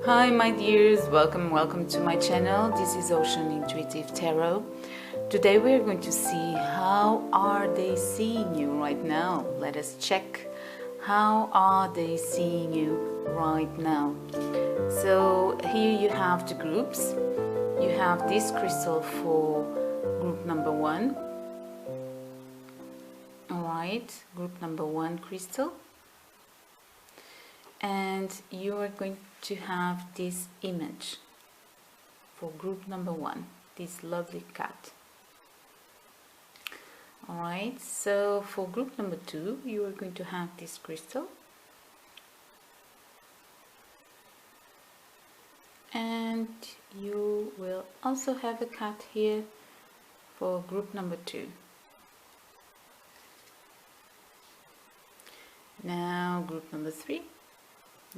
Hi my dears, welcome to my channel. This is Ocean Intuitive Tarot. Today we are going to see how are they seeing you right now. Let us check how are they seeing you right now. So here you have the groups. You have this crystal for group number 1. Alright, group number 1 crystal. And you are going to have this image for group number 1, this lovely cat. Alright, so for group number 2 you are going to have this crystal, and you will also have a cat here for group number 2. Now group number 3,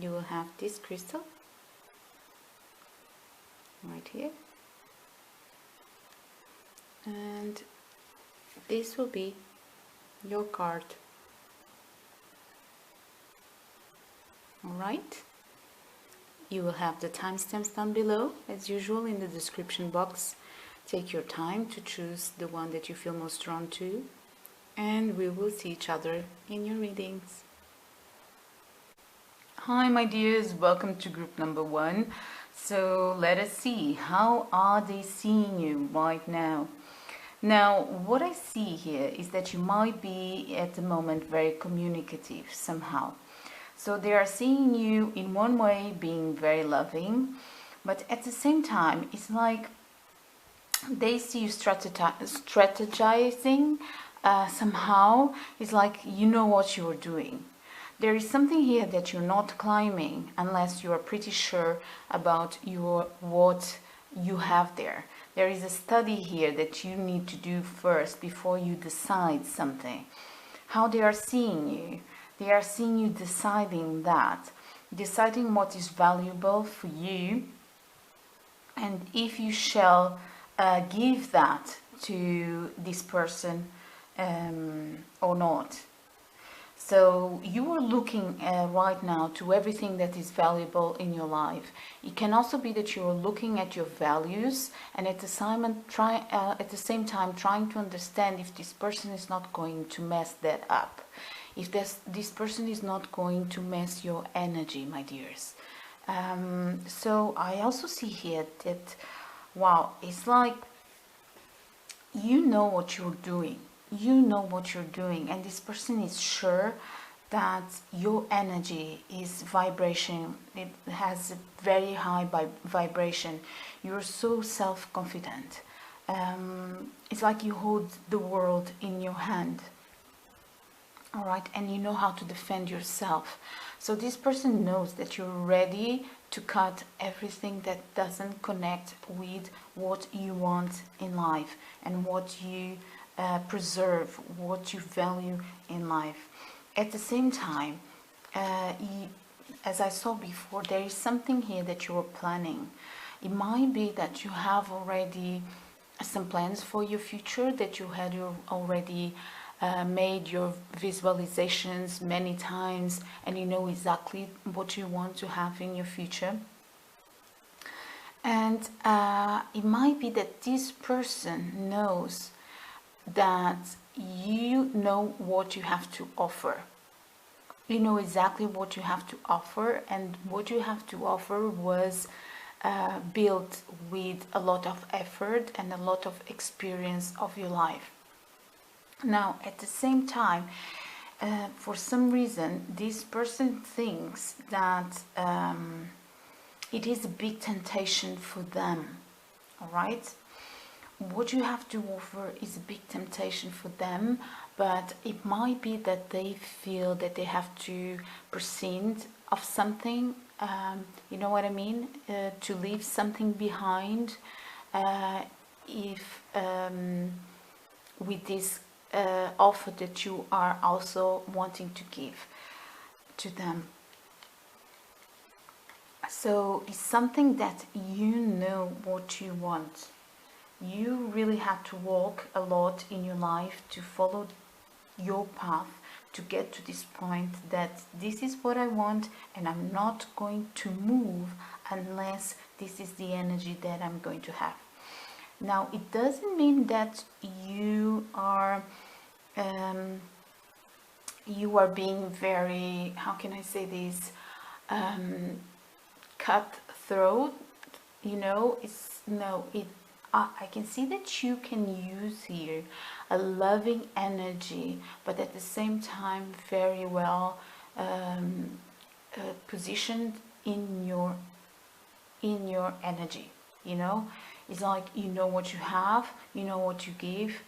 you will have this crystal right here, and this will be your card. Alright, you will have the timestamps down below as usual in the description box. Take your time to choose the one that you feel most drawn to, and we will see each other in your readings. Hi my dears, welcome to group number 1. So let us see, how are they seeing you right now? Now what I see here is that you might be at the moment very communicative somehow. So they are seeing you in one way being very loving, but at the same time it's like they see you strategizing somehow. It's like you know what you're doing. There is something here that you're not climbing unless you are pretty sure about what you have there. There is a study here that you need to do first before you decide something. How they are seeing you? They are seeing you deciding what is valuable for you, and if you shall give that to this person or not. So you are looking right now to everything that is valuable in your life. It can also be that you are looking at your values, and at the same time trying to understand if this person is not going to mess that up. If this person is not going to mess your energy, my dears. So I also see here that, wow, it's like you know what you're doing. You know what you're doing, and this person is sure that your energy is vibration. It has a very high vibration. You're so self-confident. It's like you hold the world in your hand. All right, and you know how to defend yourself. So this person knows that you're ready to cut everything that doesn't connect with what you want in life and what you preserve, what you value in life. At the same time, as I saw before, there is something here that you are planning. It might be that you have already some plans for your future, that you had already made your visualizations many times, and you know exactly what you want to have in your future. And it might be that this person knows that you know what you have to offer. You know exactly what you have to offer, and what you have to offer was built with a lot of effort and a lot of experience of your life. Now at the same time, for some reason this person thinks that it is a big temptation for them. All right, what you have to offer is a big temptation for them, but it might be that they feel that they have to prescind of something, you know what I mean, to leave something behind if with this offer that you are also wanting to give to them. So it's something that you know what you want. You really have to walk a lot in your life to follow your path, to get to this point that this is what I want, and I'm not going to move unless this is the energy that I'm going to have. Now, it doesn't mean that you are being very, how can I say this, cutthroat, you know. I can see that you can use here a loving energy, but at the same time very well positioned in your energy, you know. It's like, you know what you have, you know what you give.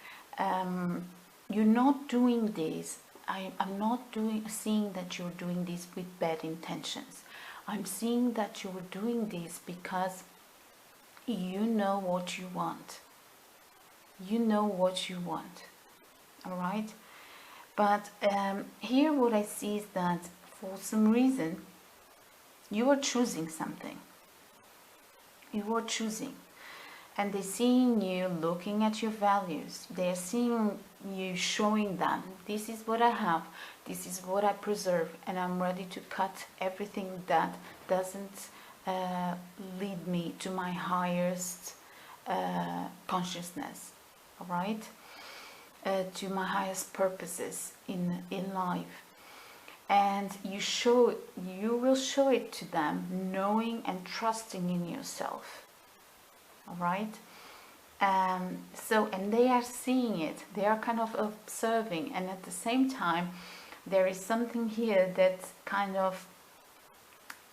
You're not doing this, I'm not seeing that you're doing this with bad intentions. I'm seeing that you're doing this because you know what you want. You know what you want. All right? But here what I see is that for some reason you are choosing something. You are choosing. And they're seeing you looking at your values. They're seeing you showing them, this is what I have, this is what I preserve, and I'm ready to cut everything that doesn't lead me to my highest consciousness, all right? To my highest purposes in life. And you will show it to them, knowing and trusting in yourself, all right? And they are seeing it, they are kind of observing, and at the same time there is something here that kind of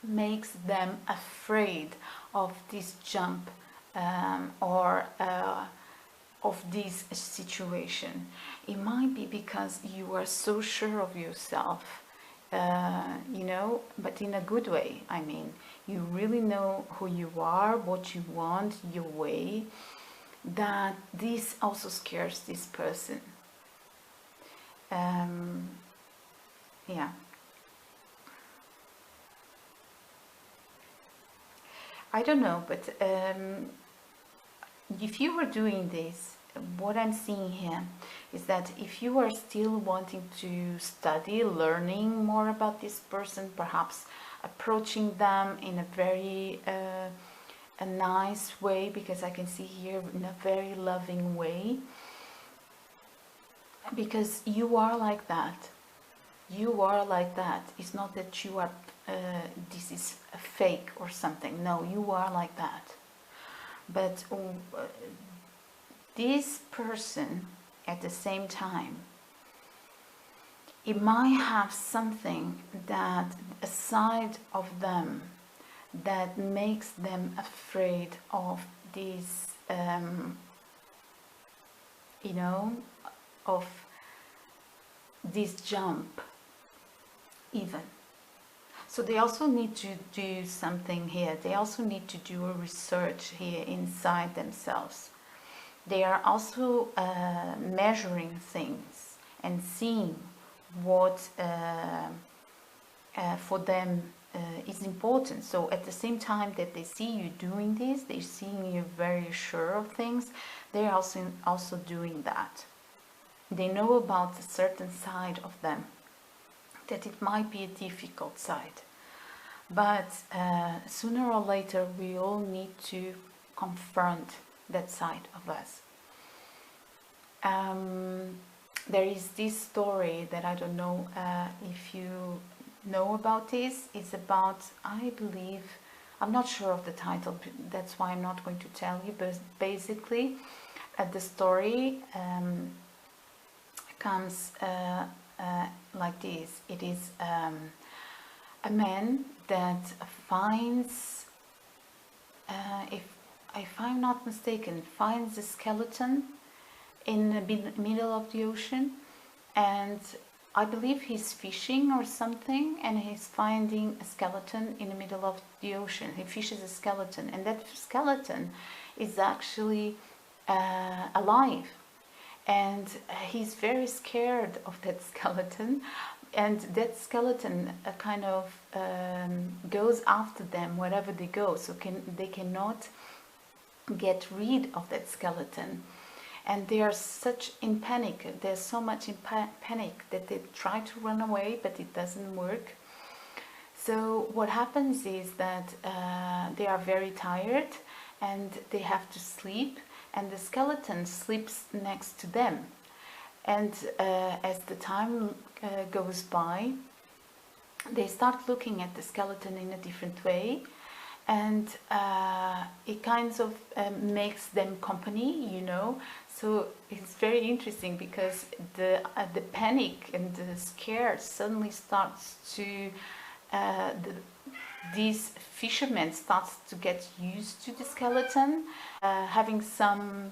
makes them afraid of this jump or of this situation. It might be because you are so sure of yourself, you know, but in a good way. I mean, you really know who you are, what you want, your way, that this also scares this person. Yeah. I don't know, but if you were doing this, what I'm seeing here is that if you are still wanting to study, learning more about this person, perhaps approaching them in a very a nice way, because I can see here in a very loving way, because you are like that. You are like that. It's not that you are this is a fake or something. No, you are like that. But this person at the same time, it might have something that a side of them that makes them afraid of this, you know, of this jump even. So they also need to do something here. They also need to do a research here inside themselves. They are also measuring things and seeing what for them is important. So at the same time that they see you doing this, they're seeing you very sure of things, they're also doing that. They know about a certain side of them, that it might be a difficult side. But sooner or later we all need to confront that side of us. There is this story that I don't know if you know about this. It's about, I believe, I'm not sure of the title, that's why I'm not going to tell you, but basically the story comes like this. It is a man that finds, if I'm not mistaken, finds a skeleton in the middle of the ocean, and I believe he's fishing or something, and he's finding a skeleton in the middle of the ocean. He fishes a skeleton, and that skeleton is actually alive, and he's very scared of that skeleton, and that skeleton kind of goes after them wherever they go, so they cannot get rid of that skeleton. And they are such in panic, they're so much in panic that they try to run away, but it doesn't work. So what happens is that they are very tired and they have to sleep, and the skeleton sleeps next to them. And as the time goes by, they start looking at the skeleton in a different way, and it kind of makes them company, you know. So it's very interesting because the panic and the scare suddenly starts to these fishermen starts to get used to the skeleton, having some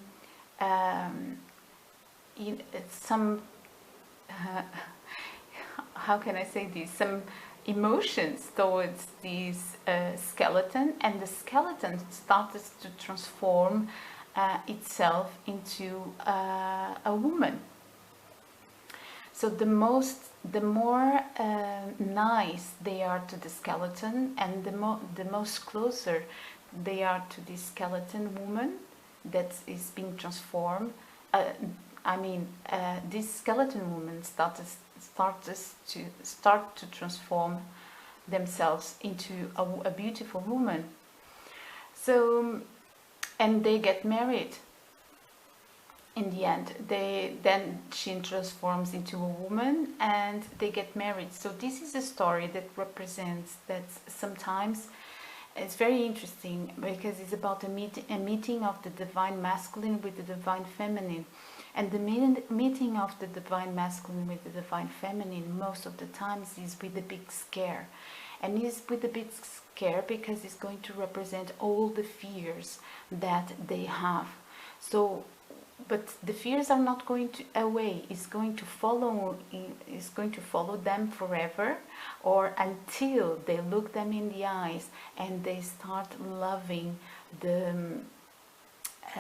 how can I say this, some emotions towards this skeleton, and the skeleton started to transform itself into a woman. So the more nice they are to the skeleton, and the most closer they are to this skeleton woman that is being transformed. This skeleton woman start to transform themselves into a beautiful woman. So, and they get married. In the end, then she transforms into a woman and they get married. So this is a story that represents that sometimes it's very interesting because it's about a meeting of the divine masculine with the divine feminine. And the meeting of the divine masculine with the divine feminine most of the times is with a big scare. And is with a big scare because it's going to represent all the fears that they have. So, but the fears are not going to away. It's going to follow them forever, or until they look them in the eyes and they start loving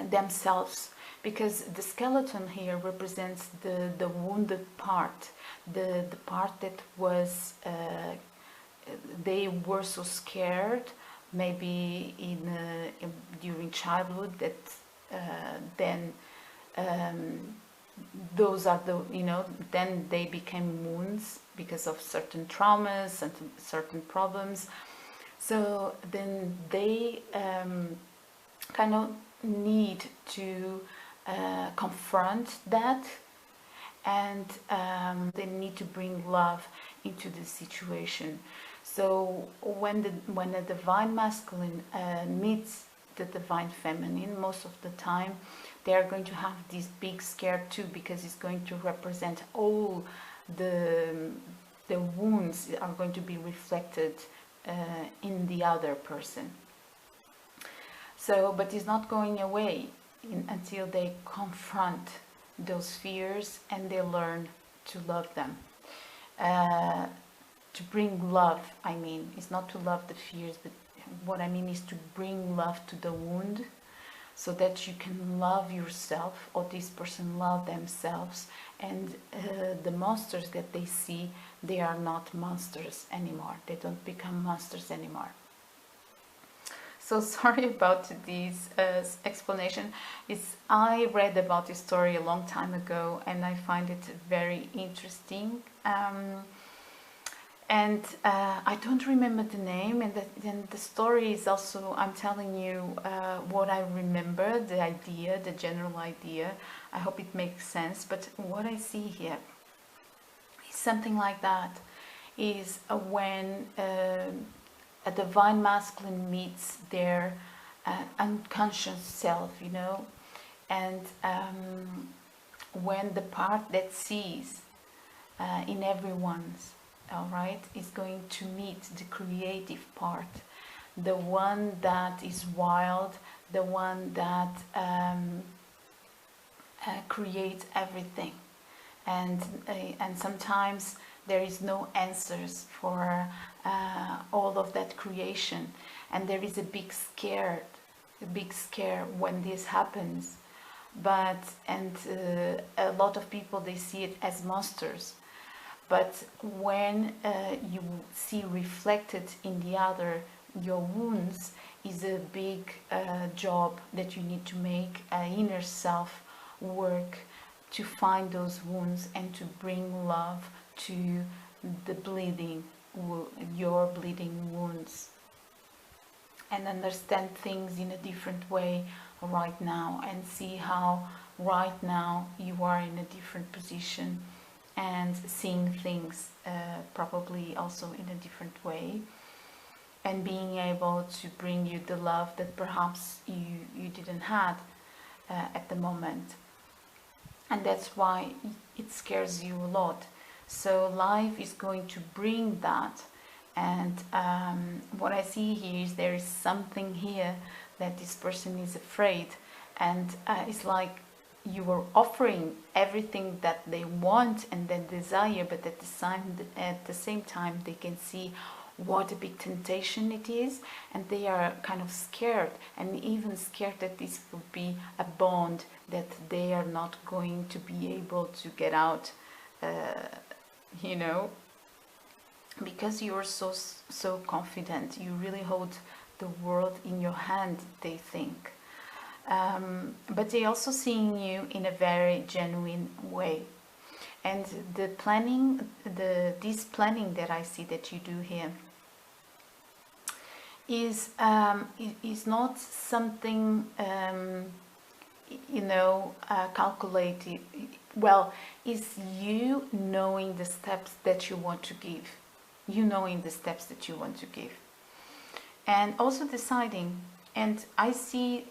themselves. Because the skeleton here represents the wounded part, the part that was they were so scared, maybe during childhood, that then those are the, then they became wounds because of certain traumas and certain problems. So then they kind of need to confront that, and they need to bring love into the situation. So when the divine masculine meets the divine feminine, most of the time they are going to have this big scare too, because it's going to represent all the wounds are going to be reflected in the other person. So, but it's not going away until they confront those fears and they learn to love them. To bring love, I mean, it's not to love the fears, but what I mean is to bring love to the wound, so that you can love yourself, or this person love themselves, and the monsters that they see, they are not monsters anymore. They don't become monsters anymore. So sorry about this explanation. I read about this story a long time ago, and I find it very interesting. And I don't remember the name, and the story is also, I'm telling you what I remember, the idea, the general idea. I hope it makes sense, but what I see here is something like that, is when a divine masculine meets their unconscious self, and when the part that sees in everyone's, all right, is going to meet the creative part, the one that is wild, the one that creates everything, and sometimes there is no answers for all of that creation, and there is a big scare when this happens. But a lot of people, they see it as monsters. But when you see reflected in the other your wounds, is a big job that you need to make, inner self work to find those wounds and to bring love to the bleeding, your bleeding wounds. and understand things in a different way right now, and see how right now you are in a different position and seeing things probably also in a different way, and being able to bring you the love that perhaps you didn't have at the moment. And that's why it scares you a lot. So life is going to bring that. And what I see here is there is something here that this person is afraid, and it's like you were offering everything that they want and they desire, but at the same time they can see what a big temptation it is, and they are kind of scared, and even scared that this will be a bond that they are not going to be able to get out, you know, because you are so confident. You really hold the world in your hand, they think. But they also seeing you in a very genuine way. And the planning, this planning that I see that you do here is not something you know, calculated. Well, is you knowing the steps that you want to give, you knowing the steps that you want to give, and also deciding. And I see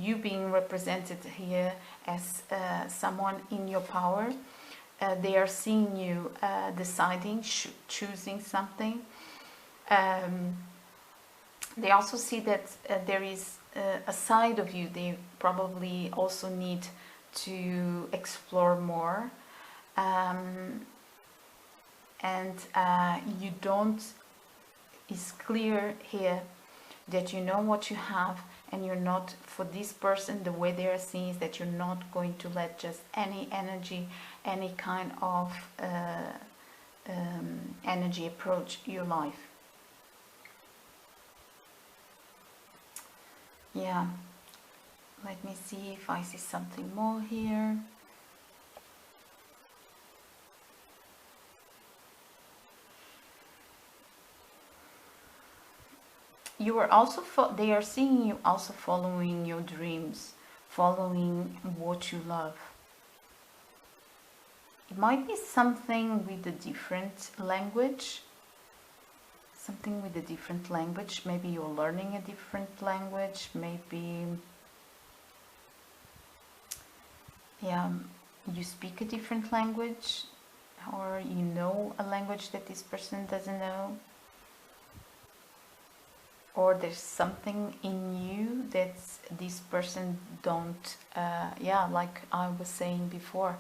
you being represented here as someone in your power. They are seeing you deciding, choosing something. They also see that there is a side of you they probably also need to explore more. And you don't, it's clear here that you know what you have, and you're not, for this person, the way they are seeing is that you're not going to let just any energy, any kind of energy approach your life. Yeah, let me see if I see something more here. You are also, they are seeing you also following your dreams, following what you love. It might be something with a different language, something with a different language. Maybe you're learning a different language, maybe, yeah, you speak a different language, or you know a language that this person doesn't know. Or there's something in you that this person don't, yeah, like I was saying before,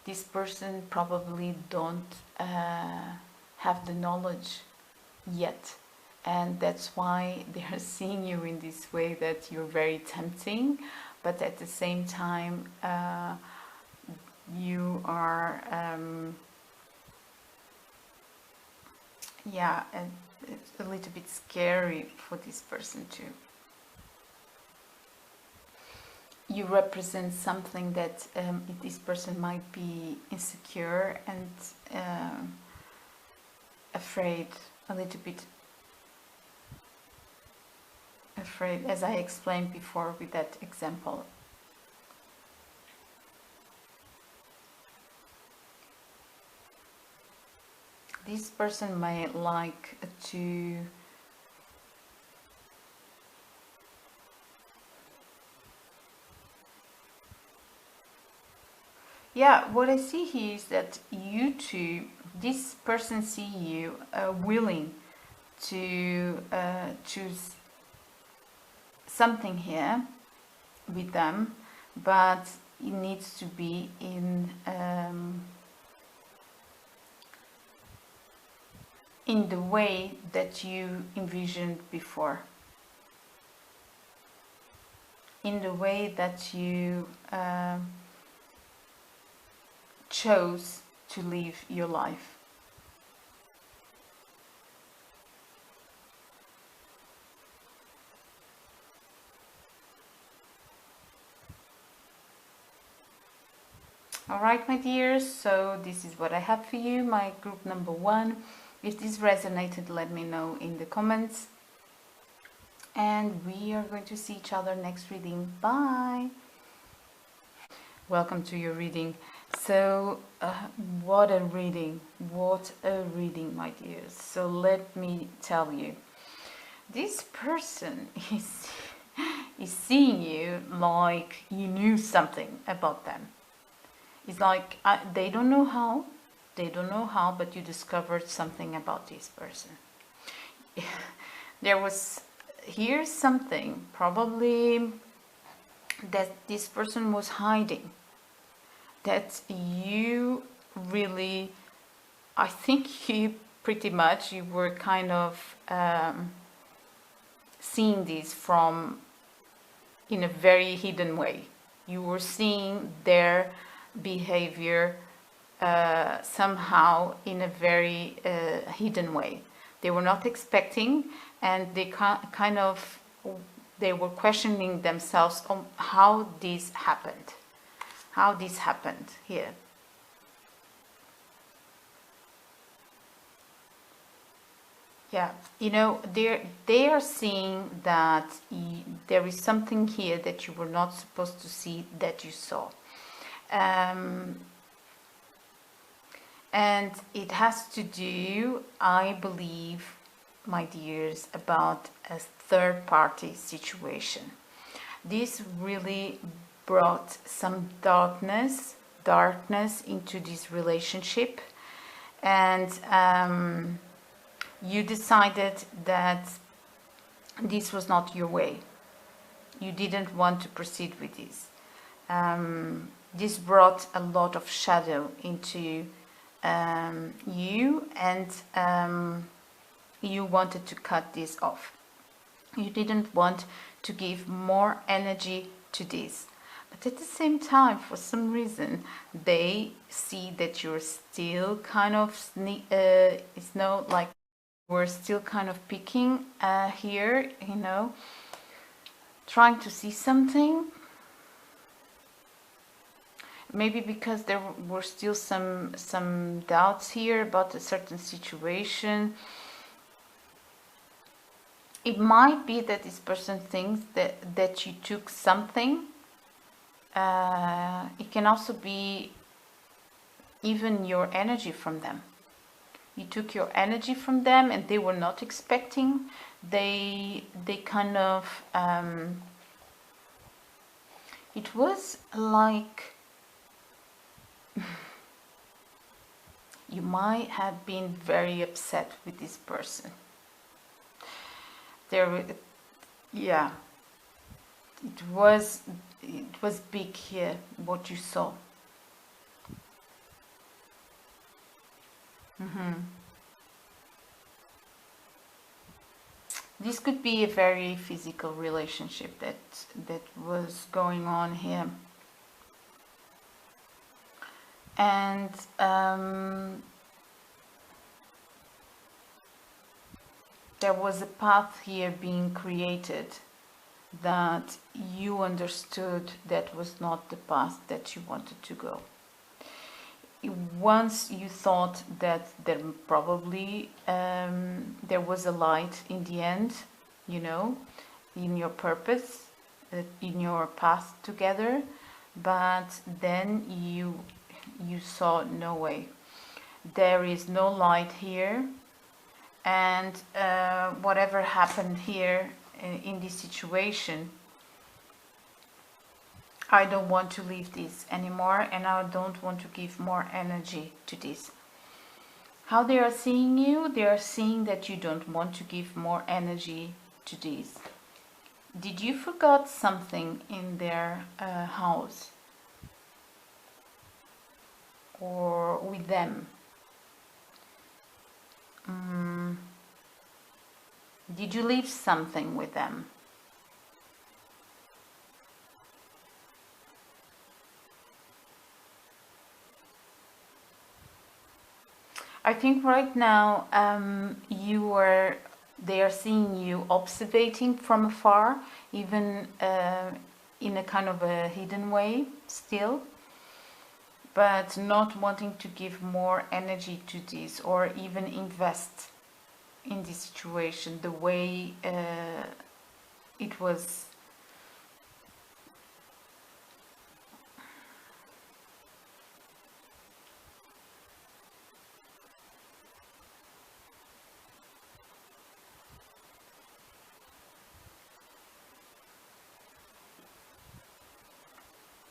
this person probably don't have the knowledge yet, and that's why they are seeing you in this way, that you're very tempting, but at the same time you are, yeah, it's a little bit scary for this person too. You represent something that this person might be insecure and afraid, a little bit afraid, as I explained before with that example. This person may like to what I see here is that you two, this person see you willing to choose something here with them, but it needs to be in the way that you envisioned before, in the way that you chose to live your life. Alright, my dears, so this is what I have for you, my group number 1. If this resonated, let me know in the comments. and we are going to see each other next reading. Bye. Welcome to your reading. So what a reading, my dears. So let me tell you, this person is seeing you like you knew something about them. It's like they don't know how, but you discovered something about this person. Here's something probably that this person was hiding, that you really, I think you were kind of seeing this from in a very hidden way. You were seeing their behavior somehow in a very hidden way. They were not expecting, and they they were questioning themselves on how this happened here. Yeah, you know, they are seeing that there is something here that you were not supposed to see that you saw. And it has to do, I believe, my dears, about a third-party situation. This really brought some darkness into this relationship, and you decided that this was not your way. You didn't want to proceed with this. This brought a lot of shadow into you, and you wanted to cut this off. You didn't want to give more energy to this. But at the same time, for some reason, they see that you're still kind of, it's not like we're still kind of picking here, you know, trying to see something. Maybe because there were still some doubts here about a certain situation. It might be that this person thinks that you took something. It can also be even your energy from them. You took your energy from them, and they were not expecting. They kind of it was like you might have been very upset with this person. Yeah, it was big here what you saw. This could be a very physical relationship that was going on here, and there was a path here being created that you understood that was not the path that you wanted to go. Once you thought that there probably there was a light in the end, you know, in your purpose, in your path together, but then you saw no way. There is no light here, and whatever happened here in this situation, I don't want to leave this anymore, and I don't want to give more energy to this. How they are seeing you, they are seeing that you don't want to give more energy to this. Did you forgot something in their house or with them? Did you leave something with them? I think right now they are seeing you observing from afar, even in a kind of a hidden way still, but not wanting to give more energy to this or even invest in this situation the way it was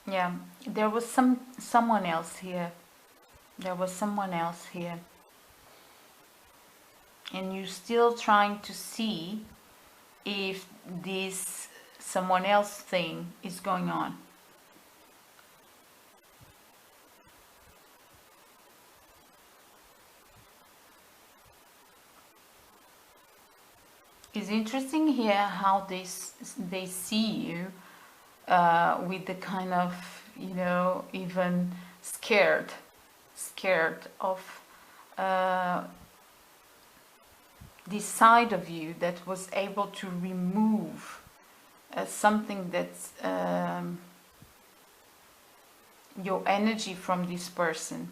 yeah, there was someone else here. There was someone else here. And you're still trying to see if this someone else thing is going on. It's interesting here how they see you with the kind of, you know, even scared of this side of you that was able to remove something that's your energy from this person.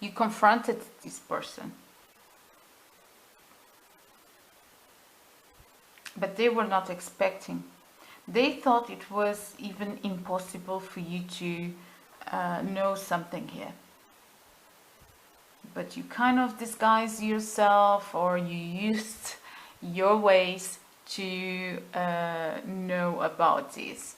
You confronted this person, but they were not expecting. They thought it was even impossible for you to know something here. But you kind of disguised yourself, or you used your ways to know about this.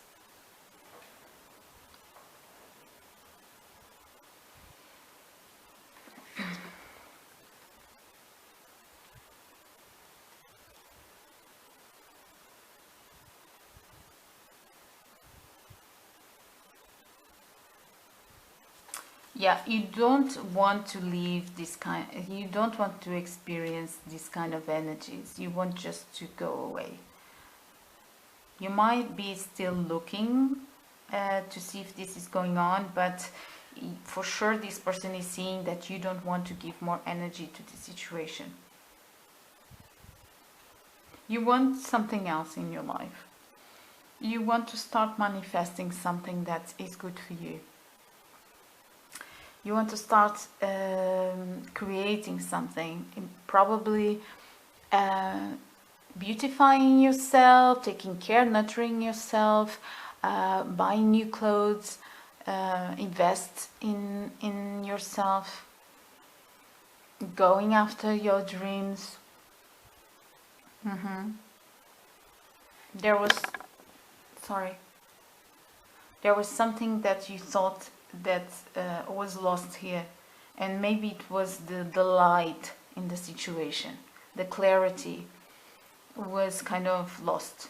Yeah, you don't want to leave this kind, you don't want to experience this kind of energies. You want just to go away. You might be still looking to see if this is going on, but for sure this person is seeing that you don't want to give more energy to the situation. You want something else in your life. You want to start manifesting something that is good for you. You want to start creating something, probably beautifying yourself, taking care, nurturing yourself, buying new clothes, invest in yourself, going after your dreams. There was something that you thought that was lost here, and maybe it was the light in the situation. The clarity was kind of lost.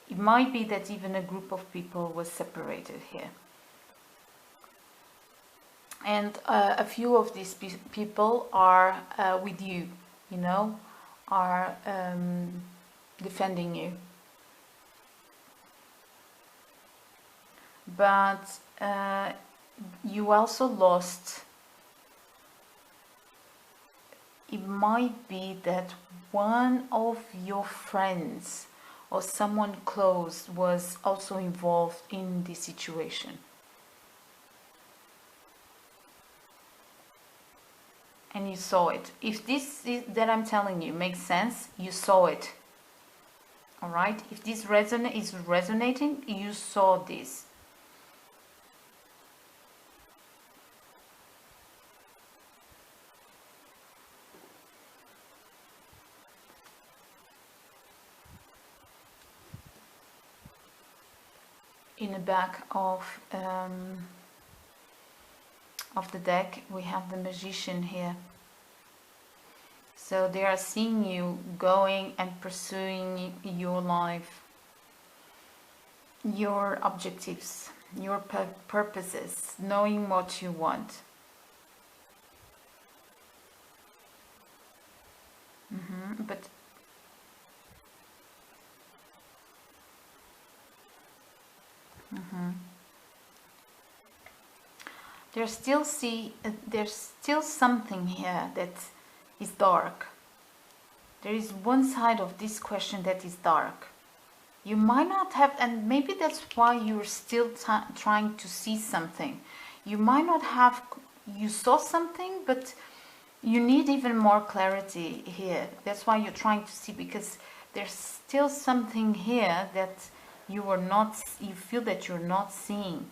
It might be that even a group of people was separated here, and a few of these people are with you, you know, are defending you. But you also lost. It might be that one of your friends or someone close was also involved in this situation. And you saw it. If this that I'm telling you makes sense, you saw it. Alright? If this is resonating, you saw this. In the back of the deck, we have the Magician here. So they are seeing you going and pursuing your life, your objectives, your purposes, knowing what you want. But there's still something here that is dark. There is one side of this question that is dark. You might not have, and maybe that's why you're still trying to see something. you might not have, you saw something, but you need even more clarity here. That's why you're trying to see, because there's still something here that you are not, you feel that you're not seeing.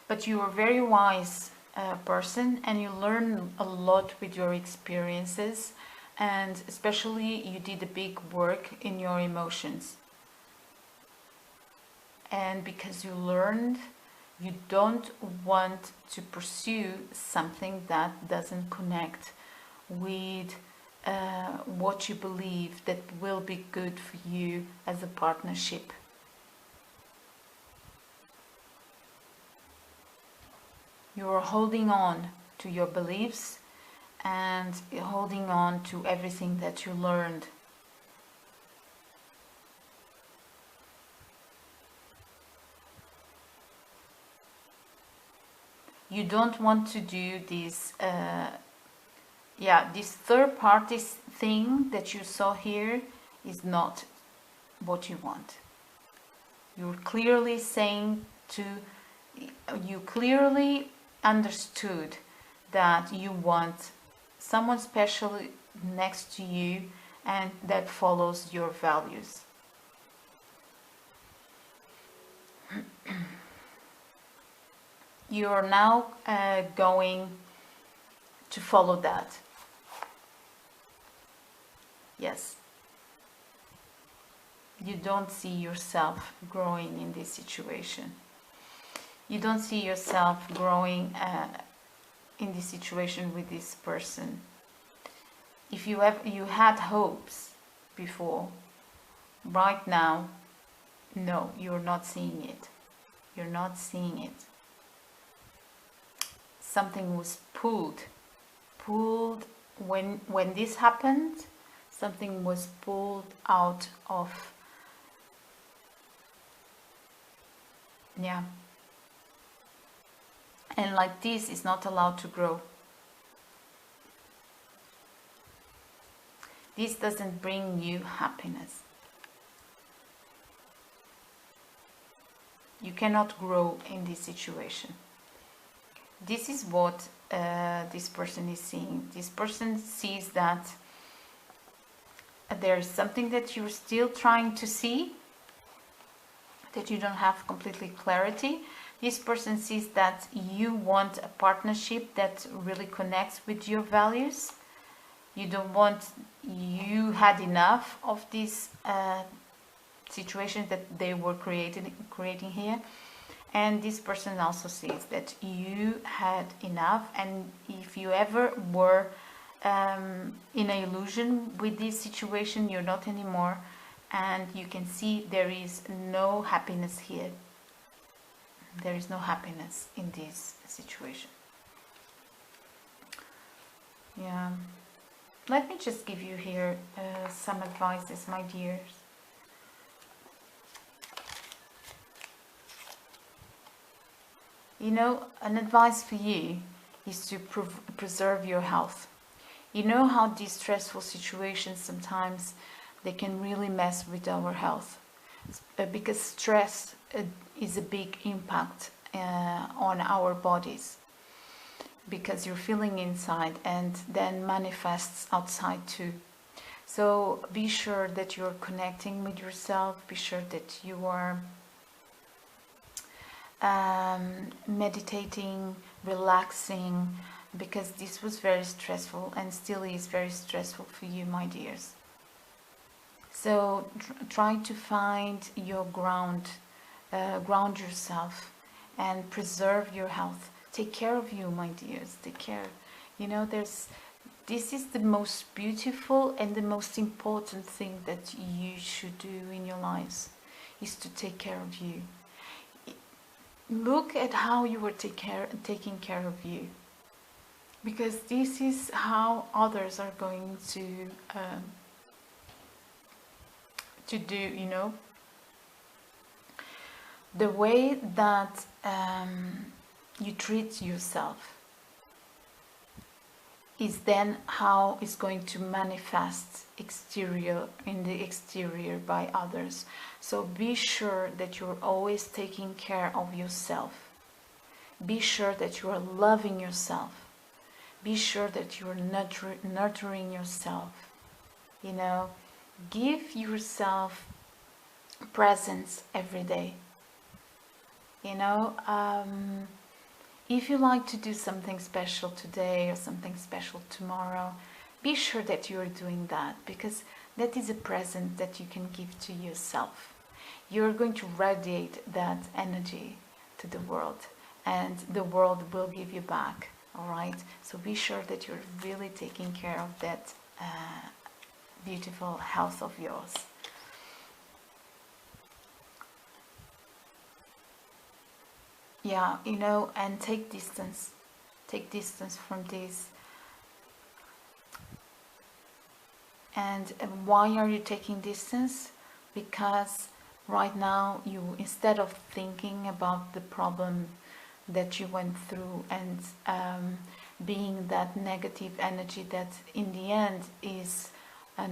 But you are a very wise person, and you learn a lot with your experiences, and especially you did a big work in your emotions. And because you learned, you don't want to pursue something that doesn't connect with what you believe that will be good for you as a partnership. You're holding on to your beliefs and holding on to everything that you learned. You don't want to do this, this third party thing that you saw here is not what you want. You're clearly saying to, you clearly understood that you want someone special next to you and that follows your values. You are now going to follow that. Yes. You don't see yourself growing in this situation. You don't see yourself growing in this situation with this person. If you had hopes before, right now, no, you're not seeing it. You're not seeing it. Something was pulled when this happened. Something was pulled out of, yeah. And like this is not allowed to grow. This doesn't bring you happiness. You cannot grow in this situation. This is what this person is seeing. This person sees that there is something that you're still trying to see, that you don't have completely clarity. This person sees that you want a partnership that really connects with your values. You don't want, you had enough of this situation that they were creating here. And this person also sees that you had enough, and if you ever were in an illusion with this situation, you're not anymore, and you can see there is no happiness here. There is no happiness in this situation. Yeah. Let me just give you here some advices, my dears. You know, an advice for you is to preserve your health. You know how these stressful situations sometimes they can really mess with our health, because stress is a big impact on our bodies, because you're feeling inside and then manifests outside too. So be sure that you're connecting with yourself. Be sure that you are meditating, relaxing, because this was very stressful and still is very stressful for you, my dears. So try to find your ground yourself and preserve your health. Take care of you, my dears. Take care. You know, this is the most beautiful and the most important thing that you should do in your lives, is to take care of you. Look at how you were taking care of you, because this is how others are going to do, you know. The way that you treat yourself, is then how it's going to manifest in the exterior by others. So be sure that you're always taking care of yourself. Be sure that you are loving yourself. Be sure that you are nurturing yourself. You know, give yourself presents every day. You know, if you like to do something special today or something special tomorrow, be sure that you are doing that, because that is a present that you can give to yourself. You're going to radiate that energy to the world, and the world will give you back. All right, so be sure that you're really taking care of that beautiful health of yours. Yeah, you know, and take distance from this. And why are you taking distance? Because right now, you, instead of thinking about the problem that you went through and being that negative energy that in the end is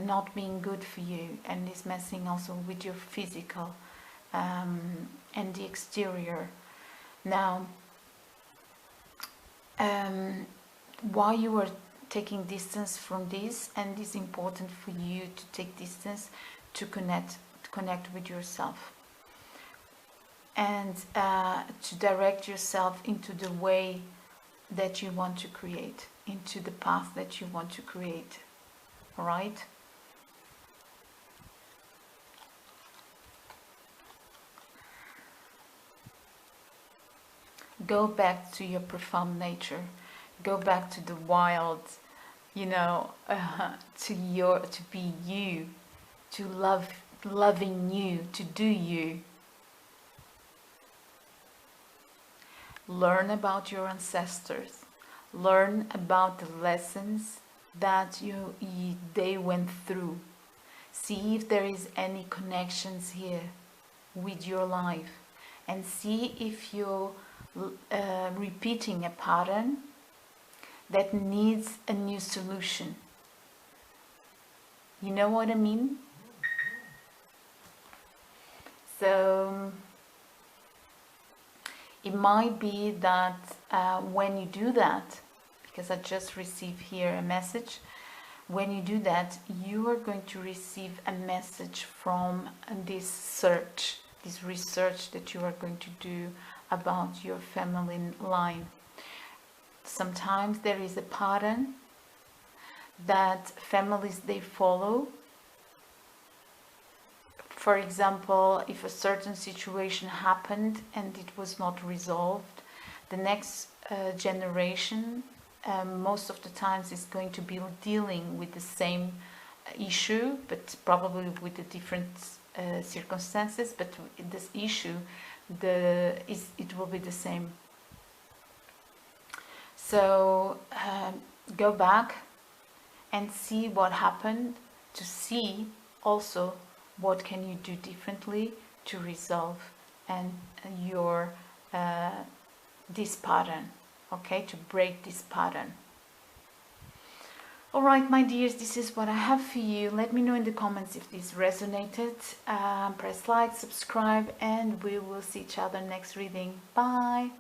not being good for you and is messing also with your physical and the exterior. Now, why you are taking distance from this, and it's important for you to take distance to connect with yourself, and to direct yourself into the way that you want to create, into the path that you want to create. All right? Go back to your profound nature. Go back to the wild, you know, to be you, to loving you, to do you. Learn about your ancestors. Learn about the lessons that they went through. See if there is any connections here with your life, and see if you're repeating a pattern that needs a new solution. You know what I mean? So it might be that when you do that, because I just received here a message, when you do that, you are going to receive a message from this research that you are going to do about your family line. Sometimes there is a pattern that families they follow. For example, if a certain situation happened and it was not resolved, the next generation most of the times is going to be dealing with the same issue, but probably with the different circumstances, but this issue it will be the same. So go back and see what happened, to see also what can you do differently to resolve and your this pattern, okay, to break this pattern. Alright, my dears, this is what I have for you. Let me know in the comments if this resonated. Press like, subscribe, and we will see each other next reading. Bye!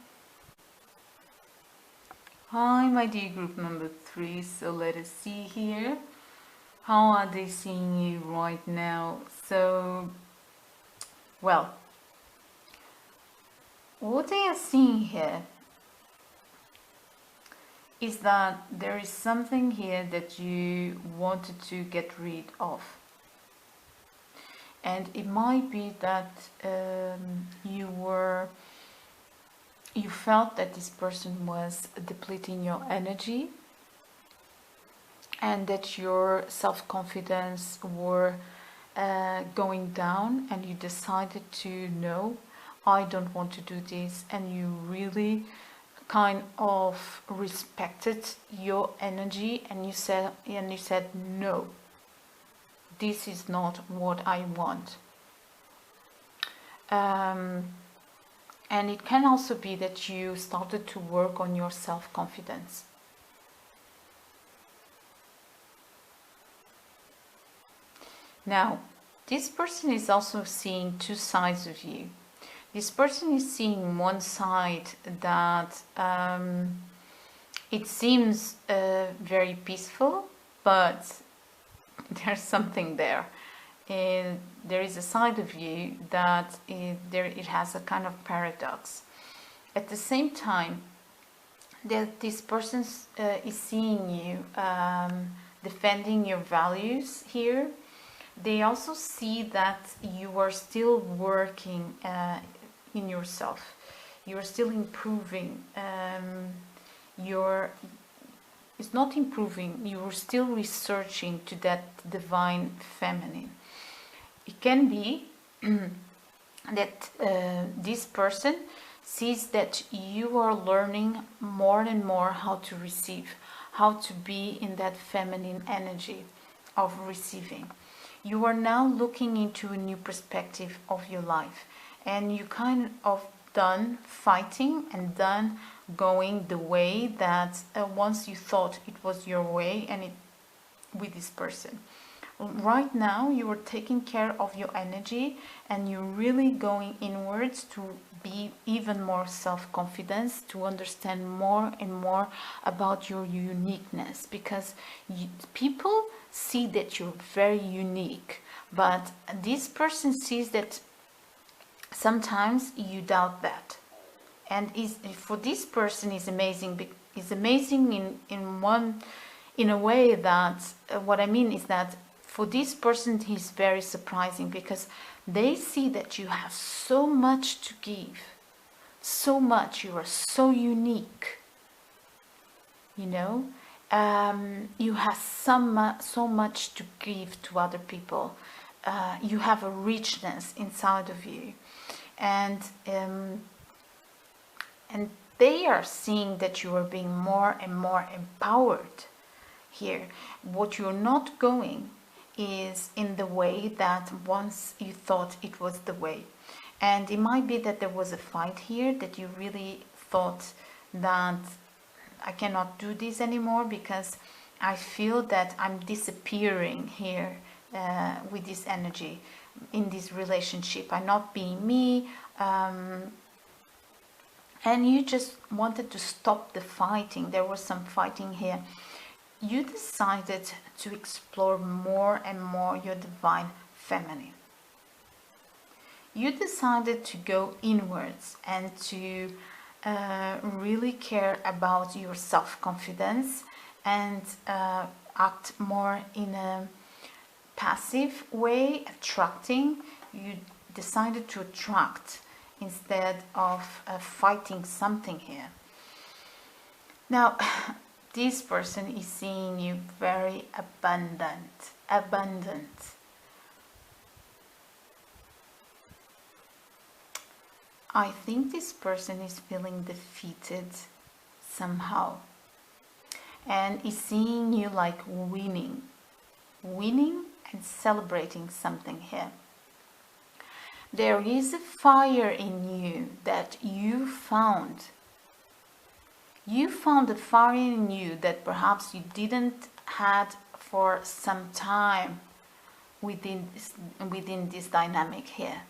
Hi, my dear group number 3. So let us see here. How are they seeing you right now? So, well, what they are seeing here is that there is something here that you wanted to get rid of, and it might be that you felt that this person was depleting your energy and that your self-confidence were going down, and you decided to no, I don't want to do this, and you really kind of respected your energy, and you said no, this is not what I want. And it can also be that you started to work on your self-confidence. Now, this person is also seeing two sides of you. This person is seeing one side that it seems very peaceful, but there's something there. There is a side of you that it has a kind of paradox. At the same time, that this person is seeing you defending your values here, they also see that you are still working in yourself. You are still improving. It's not improving. You are still researching to that divine feminine. It can be that this person sees that you are learning more and more how to receive, how to be in that feminine energy of receiving. You are now looking into a new perspective of your life, and you kind of done fighting and done going the way that once you thought it was your way and with this person. Right now you are taking care of your energy and you're really going inwards to be even more self-confidence, to understand more and more about your uniqueness, because people see that you're very unique, but this person sees that sometimes you doubt that. And for this person is amazing. Is amazing in a way that what I mean is that for this person he's very surprising, because they see that you have so much to give, so much. You are so unique. You know, you have so much to give to other people. You have a richness inside of you, and they are seeing that you are being more and more empowered here. What you're not going is in the way that once you thought it was the way. And it might be that there was a fight here, that you really thought that I cannot do this anymore because I feel that I'm disappearing here with this energy in this relationship. I'm not being me. And you just wanted to stop the fighting. There was some fighting here. You decided to explore more and more your divine feminine. You decided to go inwards and to really care about your self-confidence and act more in a passive way, attracting. You decided to attract instead of fighting something here. Now, this person is seeing you very abundant. I think this person is feeling defeated somehow and is seeing you like winning and celebrating something here. There is a fire in you that you found. You found a fire in you that perhaps you didn't had for some time within this dynamic here.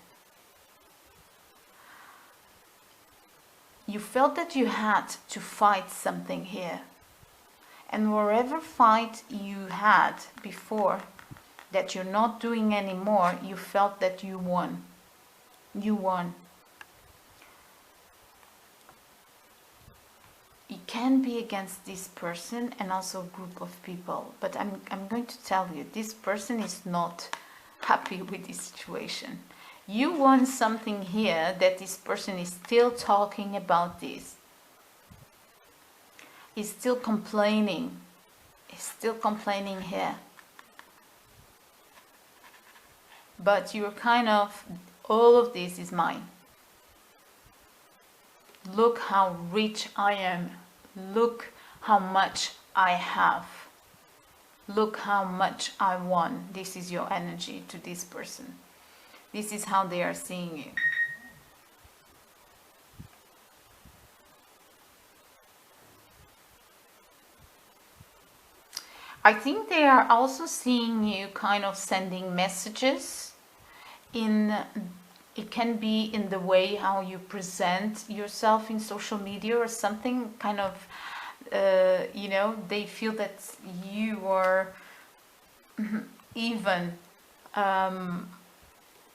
You felt that you had to fight something here. And whatever fight you had before that you're not doing anymore, you felt that you won. You won. It can be against this person and also a group of people, but I'm going to tell you, this person is not happy with this situation. You want something here that this person is still talking about this. Is still complaining. Is still complaining here. But you're kind of, all of this is mine. Look how rich I am. Look how much I have. Look how much I won. This is your energy to this person. This is how they are seeing you. I think they are also seeing you kind of sending messages in, it can be in the way how you present yourself in social media or something, kind of, you know, they feel that you are even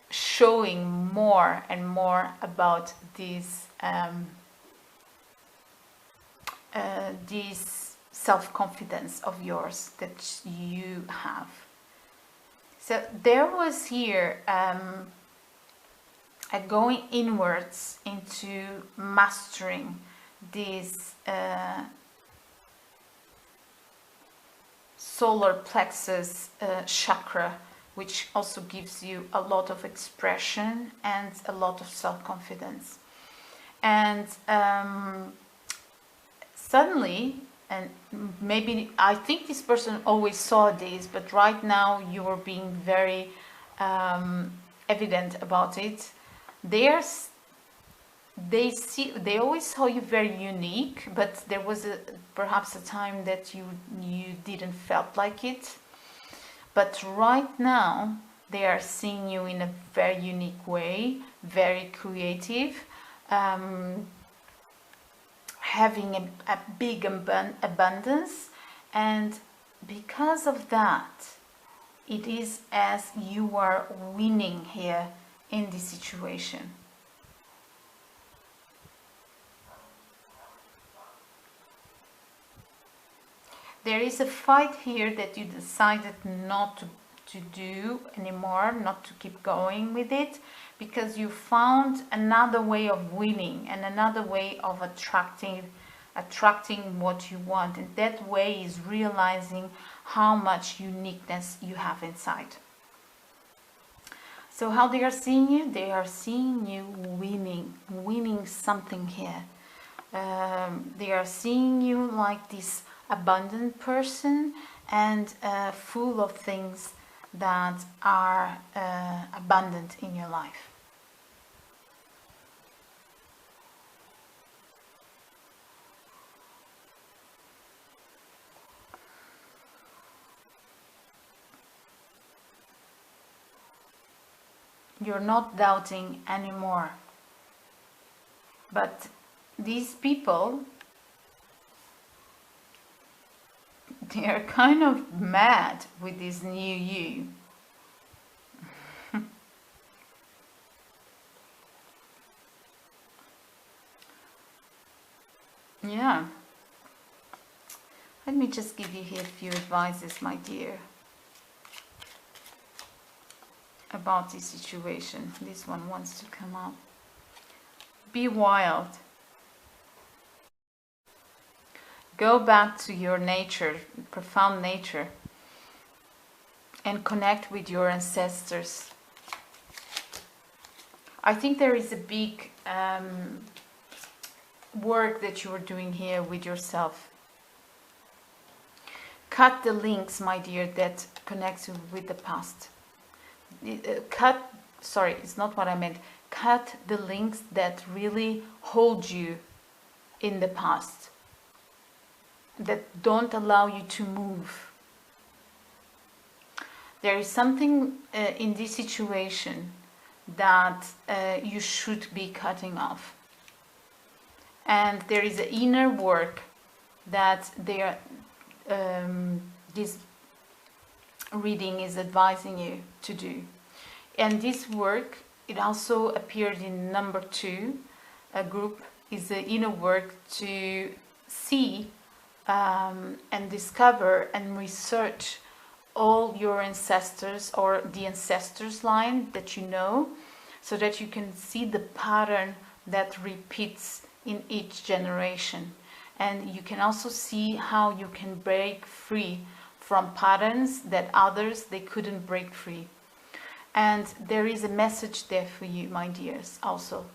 showing more and more about this self-confidence of yours that you have. So there was here a going inwards into mastering this solar plexus chakra, which also gives you a lot of expression and a lot of self-confidence. And suddenly, and maybe I think this person always saw this, but right now you are being very evident about it. They always saw you very unique, but there was perhaps a time that you didn't felt like it. But right now they are seeing you in a very unique way, very creative, having a big abundance, and because of that, it is as you are winning here in this situation. There is a fight here that you decided not to do anymore, not to keep going with it, because you found another way of winning and another way of attracting what you want, and that way is realizing how much uniqueness you have inside. So how they are seeing you? They are seeing you winning something here. They are seeing you like this abundant person and full of things that are abundant in your life. You're not doubting anymore. But these people, they are kind of mad with this new you. Yeah. Let me just give you here a few advices, my dear, about this situation. This one wants to come up. Be wild. Go back to your nature, profound nature, and connect with your ancestors. I think there is a big work that you are doing here with yourself. Cut the links, my dear, that connect you with the past. Sorry, it's not what I meant. Cut the links that really hold you in the past, that don't allow you to move. There is something in this situation that you should be cutting off. And there is an inner work that this reading is advising you to do. And this work, it also appeared in number 2, a group, is the inner work to see and discover and research all your ancestors or the ancestors line that you know, so that you can see the pattern that repeats in each generation. And you can also see how you can break free from patterns that others, they couldn't break free. And there is a message there for you, my dears, also,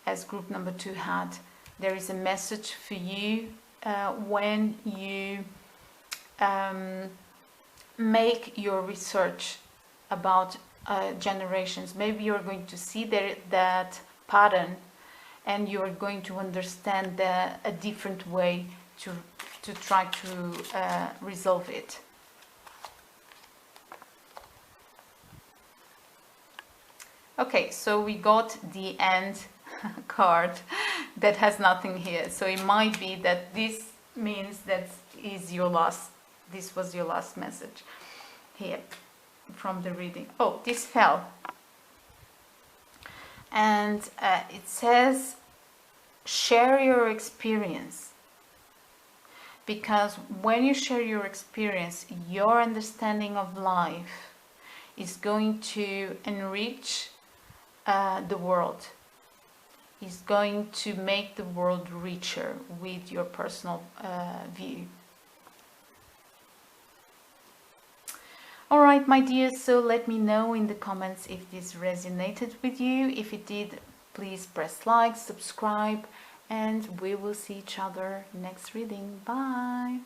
as group number 2 had. There is a message for you when you make your research about generations. Maybe you're going to see that pattern, and you're going to understand a different way to try to resolve it. Okay, so we got the end card that has nothing here. So it might be that this means that this was your last message here from the reading. Oh, this fell. And it says, share your experience. Because when you share your experience, your understanding of life is going to enrich the world, is going to make the world richer with your personal view. Alright, my dears, so let me know in the comments if this resonated with you. If it did, please press like, subscribe, and we will see each other next reading. Bye!